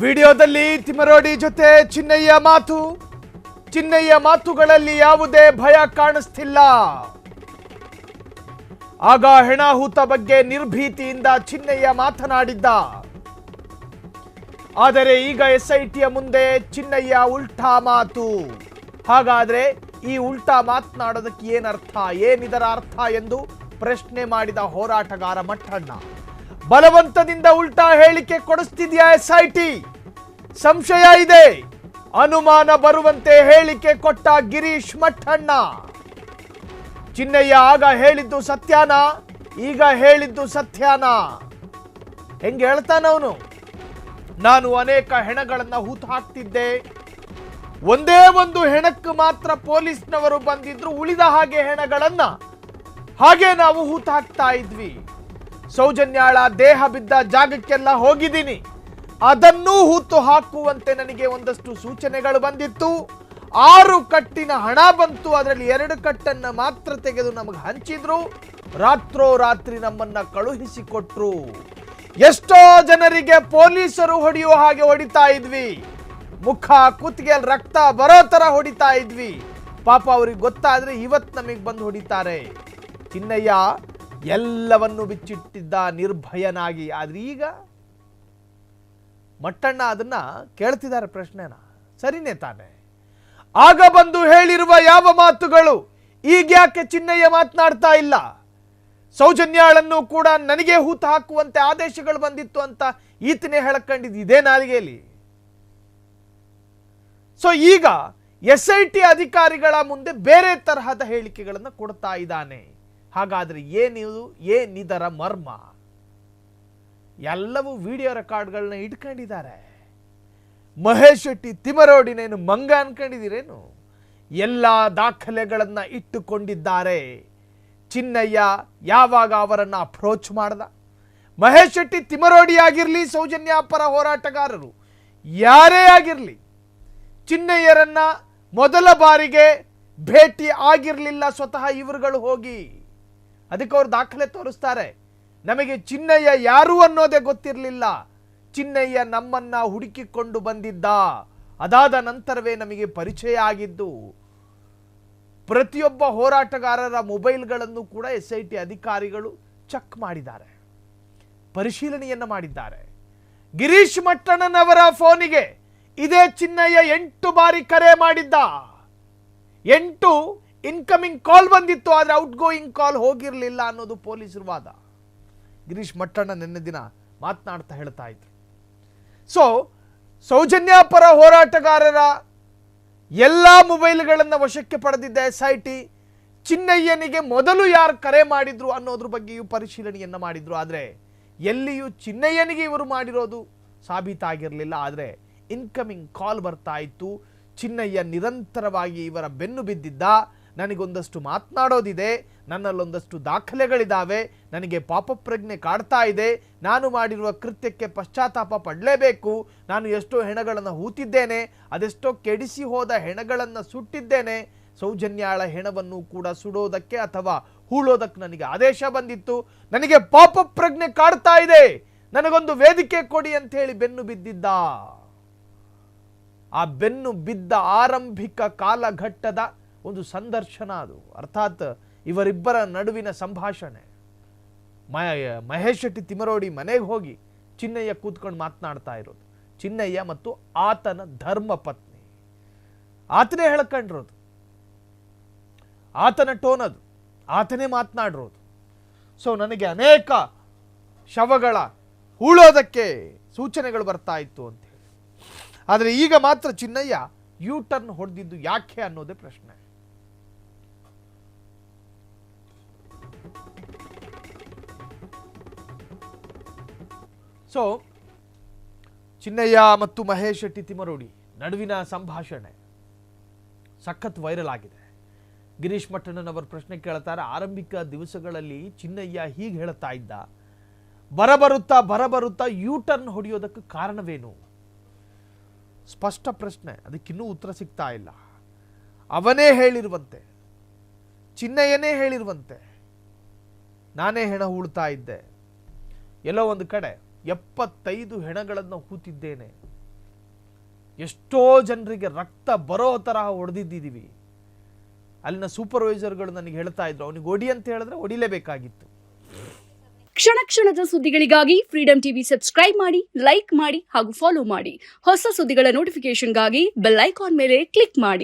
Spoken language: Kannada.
ವಿಡಿಯೋದಲ್ಲಿ ತಿಮರೋಡಿ ಜೊತೆ ಚಿನ್ನಯ್ಯ ಮಾತು. ಚಿನ್ನಯ್ಯ ಮಾತುಗಳಲ್ಲಿ ಯಾವುದೇ ಭಯ ಕಾಣಿಸ್ತಿಲ್ಲ. ಆಗ ಹೆಣಾಹುತ ಬಗ್ಗೆ ನಿರ್ಭೀತಿಯಿಂದ ಚಿನ್ನಯ್ಯ ಮಾತನಾಡಿದ್ದ. ಆದರೆ ಈಗ ಎಸ್ಐಟಿಯ ಮುಂದೆ ಚಿನ್ನಯ್ಯ ಉಲ್ಟಾ ಮಾತು. ಹಾಗಾದ್ರೆ ಈ ಉಲ್ಟಾ ಮಾತನಾಡೋದಕ್ಕೆ ಏನರ್ಥ, ಏನಿದರ ಅರ್ಥ ಎಂದು ಪ್ರಶ್ನೆ ಮಾಡಿದ ಹೋರಾಟಗಾರ ಮಟ್ಟಣ್ಣ. ಬಲವಂತದಿಂದ ಉಲ್ಟಾ ಹೇಳಿಕೆ ಕೊಡಿಸ್ತಿದ್ಯಾ ಎಸ್ಐಟಿ? ಸಂಶಯ ಇದೆ. ಅನುಮಾನ ಬರುವಂತೆ ಹೇಳಿಕೆ ಕೊಟ್ಟ ಗಿರೀಶ್ ಮಟ್ಟಣ್ಣ. ಚಿನ್ನಯ್ಯ ಆಗ ಹೇಳಿದ್ದು ಸತ್ಯಾನ, ಈಗ ಹೇಳಿದ್ದು ಸತ್ಯಾನ? ಹೆಂಗೆ ಹೇಳ್ತಾನವನು? ನಾನು ಅನೇಕ ಹೆಣಗಳನ್ನ ಹೂತು ಹಾಕ್ತಿದ್ದೆ, ಒಂದೇ ಒಂದು ಹೆಣಕ್ಕೆ ಮಾತ್ರ ಪೊಲೀಸ್ನವರು ಬಂದಿದ್ರು, ಉಳಿದ ಹಾಗೆ ಹೆಣಗಳನ್ನ ಹಾಗೆ ನಾವು ಹೂತು ಹಾಕ್ತಾ ಇದ್ವಿ. ಸೌಜನ್ಯಾಳ ದೇಹ ಬಿದ್ದ ಜಾಗಕ್ಕೆಲ್ಲ ಹೋಗಿದ್ದೀನಿ, ಅದನ್ನೂ ಹೂತು ಹಾಕುವಂತೆ ನನಗೆ ಒಂದಷ್ಟು ಸೂಚನೆಗಳು ಬಂದಿತ್ತು. 6 ಕಟ್ಟಿನ ಹಣ ಬಂತು, ಅದರಲ್ಲಿ 2 ಕಟ್ಟನ್ನು ಮಾತ್ರ ತೆಗೆದು ನಮಗೆ ಹಂಚಿದ್ರು. ರಾತ್ರೋರಾತ್ರಿ ನಮ್ಮನ್ನ ಕಳುಹಿಸಿಕೊಟ್ರು. ಎಷ್ಟೋ ಜನರಿಗೆ ಪೊಲೀಸರು ಹೊಡೆಯುವ ಹಾಗೆ ಹೊಡಿತಾ ಇದ್ವಿ, ಮುಖ ಕುತ್ತಿಗೆ ರಕ್ತ ಬರೋ ತರ ಹೊಡಿತಾ ಇದ್ವಿ. ಪಾಪ ಅವ್ರಿಗೆ ಗೊತ್ತಾದ್ರೆ ಇವತ್ತು ನಮಗೆ ಬಂದು ಹೊಡಿತಾರೆ. ಚಿನ್ನಯ್ಯ ಎಲ್ಲವನ್ನು ಬಿಚ್ಚಿಟ್ಟಿದ್ದ ನಿರ್ಭಯನಾಗಿ. ಆದ್ರೆ ಈಗ ಮಟ್ಟಣ್ಣ ಅದನ್ನ ಕೇಳ್ತಿದ್ದಾರೆ ಪ್ರಶ್ನೆನ. ಸರಿನೇ ತಾನೆ? ಆಗ ಬಂದು ಹೇಳಿರುವ ಯಾವ ಮಾತುಗಳು ಈಗ ಯಾಕೆ ಚಿನ್ನಯ್ಯ ಮಾತನಾಡ್ತಾ ಇಲ್ಲ? ಸೌಜನ್ಯಾಳನ್ನು ಕೂಡ ನನಗೆ ಹೂತು ಹಾಕುವಂತೆ ಆದೇಶಗಳು ಬಂದಿತ್ತು ಅಂತ ಈತನೇ ಹೇಳಕೊಂಡಿದ್ದು ಇದೇ ನಾಲಿಗೆಯಲ್ಲಿ. ಸೊ ಈಗ ಎಸ್ಐಟಿ ಅಧಿಕಾರಿಗಳ ಮುಂದೆ ಬೇರೆ ತರಹದ ಹೇಳಿಕೆಗಳನ್ನು ಕೊಡ್ತಾ ಇದ್ದಾನೆ. ಹಾಗಾದ್ರೆ ಏನಿದರ ಮರ್ಮ? ಎಲ್ಲವೂ ವಿಡಿಯೋ ರೆಕಾರ್ಡ್ಗಳನ್ನ ಇಟ್ಕೊಂಡಿದ್ದಾರೆ. ಮಹೇಶ್ ಶೆಟ್ಟಿ ತಿಮರೋಡಿನೇನು ಮಂಗ ಅನ್ಕೊಂಡಿದ್ದೀರೇನು? ಎಲ್ಲ ದಾಖಲೆಗಳನ್ನ ಇಟ್ಟುಕೊಂಡಿದ್ದಾರೆ. ಚಿನ್ನಯ್ಯ ಯಾವಾಗ ಅವರನ್ನ ಅಪ್ರೋಚ್ ಮಾಡ್ದ, ಮಹೇಶ್ ಶೆಟ್ಟಿ ತಿಮರೋಡಿ ಆಗಿರ್ಲಿ, ಸೌಜನ್ಯ ಪರ ಹೋರಾಟಗಾರರು ಯಾರೇ ಆಗಿರ್ಲಿ, ಚಿನ್ನಯ್ಯರನ್ನ ಮೊದಲ ಬಾರಿಗೆ ಭೇಟಿ ಆಗಿರಲಿಲ್ಲ ಸ್ವತಃ ಇವರುಗಳು ಹೋಗಿ. ಅದಕ್ಕೆ ಅವರು ದಾಖಲೆ ತೋರಿಸ್ತಾರೆ. ನಮಗೆ ಚಿನ್ನಯ್ಯ ಯಾರು ಅನ್ನೋದೇ ಗೊತ್ತಿರಲಿಲ್ಲ, ಚಿನ್ನಯ್ಯ ನಮ್ಮನ್ನ ಹುಡುಕಿಕೊಂಡು ಬಂದಿದ್ದ, ಅದಾದ ನಂತರವೇ ನಮಗೆ ಪರಿಚಯ ಆಗಿದ್ದು. ಪ್ರತಿಯೊಬ್ಬ ಹೋರಾಟಗಾರರ ಮೊಬೈಲ್ಗಳನ್ನು ಕೂಡ ಎಸ್ಐಟಿ ಅಧಿಕಾರಿಗಳು ಚೆಕ್ ಮಾಡಿದ್ದಾರೆ, ಪರಿಶೀಲನೆಯನ್ನ ಮಾಡಿದ್ದಾರೆ. ಗಿರೀಶ್ ಮಟ್ಟಣ್ಣನವರ ಫೋನಿಗೆ ಇದೇ ಚಿನ್ನಯ್ಯ 8 ಬಾರಿ ಕರೆ ಮಾಡಿದ್ದ. 8 ಇನ್ಕಮಿಂಗ್ ಕಾಲ್ ಬಂದಿತ್ತು, ಆದರೆ ಔಟ್ ಗೋಯಿಂಗ್ ಕಾಲ್ ಹೋಗಿರಲಿಲ್ಲ ಅನ್ನೋದು ಪೊಲೀಸರ ವಾದ. ಗಿರೀಶ್ ಮಟ್ಟಣ್ಣ ನಿನ್ನೆ ದಿನ ಮಾತನಾಡ್ತಾ ಹೇಳ್ತಾ ಇದ್ರು. ಸೊ ಸೌಜನ್ಯ ಪರ ಹೋರಾಟಗಾರರ ಎಲ್ಲ ಮೊಬೈಲ್ಗಳನ್ನು ವಶಕ್ಕೆ ಪಡೆದಿದ್ದ ಎಸ್ಐಟಿ ಚಿನ್ನಯ್ಯನಿಗೆ ಮೊದಲು ಯಾರು ಕರೆ ಮಾಡಿದ್ರು ಅನ್ನೋದ್ರ ಬಗ್ಗೆಯೂ ಪರಿಶೀಲನೆಯನ್ನ ಮಾಡಿದ್ರು. ಆದರೆ ಎಲ್ಲಿಯೂ ಚಿನ್ನಯ್ಯನಿಗೆ ಇವರು ಮಾಡಿರೋದು ಸಾಬೀತಾಗಿರಲಿಲ್ಲ. ಆದರೆ ಇನ್ಕಮಿಂಗ್ ಕಾಲ್ ಬರ್ತಾ ಇತ್ತು. ಚಿನ್ನಯ್ಯ ನಿರಂತರವಾಗಿ ಇವರ ಬೆನ್ನು ಬಿದ್ದಿದ್ದ. ನನಗೊಂದಷ್ಟು ಮಾತನಾಡೋದಿದೆ, ನನ್ನಲ್ಲೊಂದಷ್ಟು ದಾಖಲೆಗಳಿದ್ದಾವೆ, ನನಗೆ ಪಾಪಪ್ರಜ್ಞೆ ಕಾಡ್ತಾ ಇದೆ, ನಾನು ಮಾಡಿರುವ ಕೃತ್ಯಕ್ಕೆ ಪಶ್ಚಾತ್ತಾಪ ಪಡಲೇಬೇಕು, ನಾನು ಎಷ್ಟೋ ಹೆಣಗಳನ್ನು ಹೂತಿದ್ದೇನೆ, ಅದೆಷ್ಟೋ ಕೆಡಿಸಿ ಹೋದ ಹೆಣಗಳನ್ನು ಸುಟ್ಟಿದ್ದೇನೆ, ಸೌಜನ್ಯಾಳ ಹೆಣವನ್ನು ಕೂಡ ಸುಡೋದಕ್ಕೆ ಅಥವಾ ಹೂಳೋದಕ್ಕೆ ನನಗೆ ಆದೇಶ ಬಂದಿತ್ತು, ನನಗೆ ಪಾಪಪ್ರಜ್ಞೆ ಕಾಡ್ತಾ ಇದೆ, ನನಗೊಂದು ವೇದಿಕೆ ಕೊಡಿ ಅಂತ ಹೇಳಿ ಬೆನ್ನು ಬಿದ್ದಿದ್ದ. ಆ ಬೆನ್ನು ಬಿದ್ದ ಆರಂಭಿಕ ಕಾಲಘಟ್ಟದ ಒಂದು ಸಂದರ್ಶನ ಅದು. ಅರ್ಥಾತ್ ಇವರಿಬ್ಬರ ನಡುವಿನ ಸಂಭಾಷಣೆ. ಮಹೇಶ್ ಶೆಟ್ಟಿ ತಿಮರೋಡಿ ಮನೆಗೆ ಹೋಗಿ ಚಿನ್ನಯ್ಯ ಕೂತ್ಕೊಂಡು ಮಾತನಾಡ್ತಾ ಇರೋದು. ಚಿನ್ನಯ್ಯ ಮತ್ತು ಆತನ ಧರ್ಮ ಪತ್ನಿ, ಆತನೇ ಹೇಳ್ಕೊಂಡಿರೋದು, ಆತನ ಟೋನ್ ಅದು, ಆತನೇ ಮಾತನಾಡಿರೋದು. ಸೊ ನನಗೆ ಅನೇಕ ಶವಗಳ ಹೂಳೋದಕ್ಕೆ ಸೂಚನೆಗಳು ಬರ್ತಾ ಇತ್ತು ಅಂತ ಹೇಳಿ. ಆದರೆ ಈಗ ಮಾತ್ರ ಚಿನ್ನಯ್ಯ ಯೂ ಟರ್ನ್ ಹೊಡೆದಿದ್ದು ಯಾಕೆ ಅನ್ನೋದೇ ಪ್ರಶ್ನೆ. ಸೊ ಚಿನ್ನಯ್ಯ ಮತ್ತು ಮಹೇಶ್ ಶೆಟ್ಟಿ ತಿಮರೋಡಿ ನಡುವಿನ ಸಂಭಾಷಣೆ ಸಖತ್ ವೈರಲ್ ಆಗಿದೆ. ಗಿರೀಶ್ ಮಟ್ಟಣ್ಣನವರು ಪ್ರಶ್ನೆ ಕೇಳ್ತಾರೆ, ಆರಂಭಿಕ ದಿವಸಗಳಲ್ಲಿ ಚಿನ್ನಯ್ಯ ಹೀಗೆ ಹೇಳ್ತಾ ಇದ್ದ, ಬರಬರುತ್ತಾ ಯೂ ಟರ್ನ್ ಹೊಡೆಯೋದಕ್ಕೆ ಕಾರಣವೇನು? ಸ್ಪಷ್ಟ ಪ್ರಶ್ನೆ, ಅದಕ್ಕಿನ್ನೂ ಉತ್ತರ ಸಿಗ್ತಾ ಇಲ್ಲ. ಅವನೇ ಹೇಳಿರುವಂತೆ, ಚಿನ್ನಯ್ಯನೇ ಹೇಳಿರುವಂತೆ, ನಾನೇ ಹೆಣ ಹೂಳ್ತಾ ಇದ್ದೆ, ಎಲ್ಲೋ ಒಂದು ಕಡೆ 75 ಹೆಣಗಳನ್ನು ಹೂತಿದ್ದೇನೆ, ಎಷ್ಟೋ ಜನರಿಗೆ ರಕ್ತ ಬರೋ ತರಹ ಹೊಡೆದಿದ್ದೀವಿ. ಅಲ್ಲಿನ ಸೂಪರ್ವೈಸರ್ಗಳು ನನಗೆ ಹೇಳ್ತಾ ಇದ್ರು, ಅವನಿಗೆ ಹೊಡಿ ಅಂತ ಹೇಳಿದ್ರೆ ಹೊಡಿಲೇಬೇಕಾಗಿತ್ತು. ಕ್ಷಣ ಕ್ಷಣದ ಸುದ್ದಿಗಳಿಗಾಗಿ ಫ್ರೀಡಂ ಟಿವಿ ಸಬ್ಸ್ಕ್ರೈಬ್ ಮಾಡಿ, ಲೈಕ್ ಮಾಡಿ ಹಾಗೂ ಫಾಲೋ ಮಾಡಿ. ಹೊಸ ಸುದ್ದಿಗಳ ನೋಟಿಫಿಕೇಶನ್ಗಾಗಿ ಬೆಲ್ ಐಕಾನ್ ಮೇಲೆ ಕ್ಲಿಕ್ ಮಾಡಿ.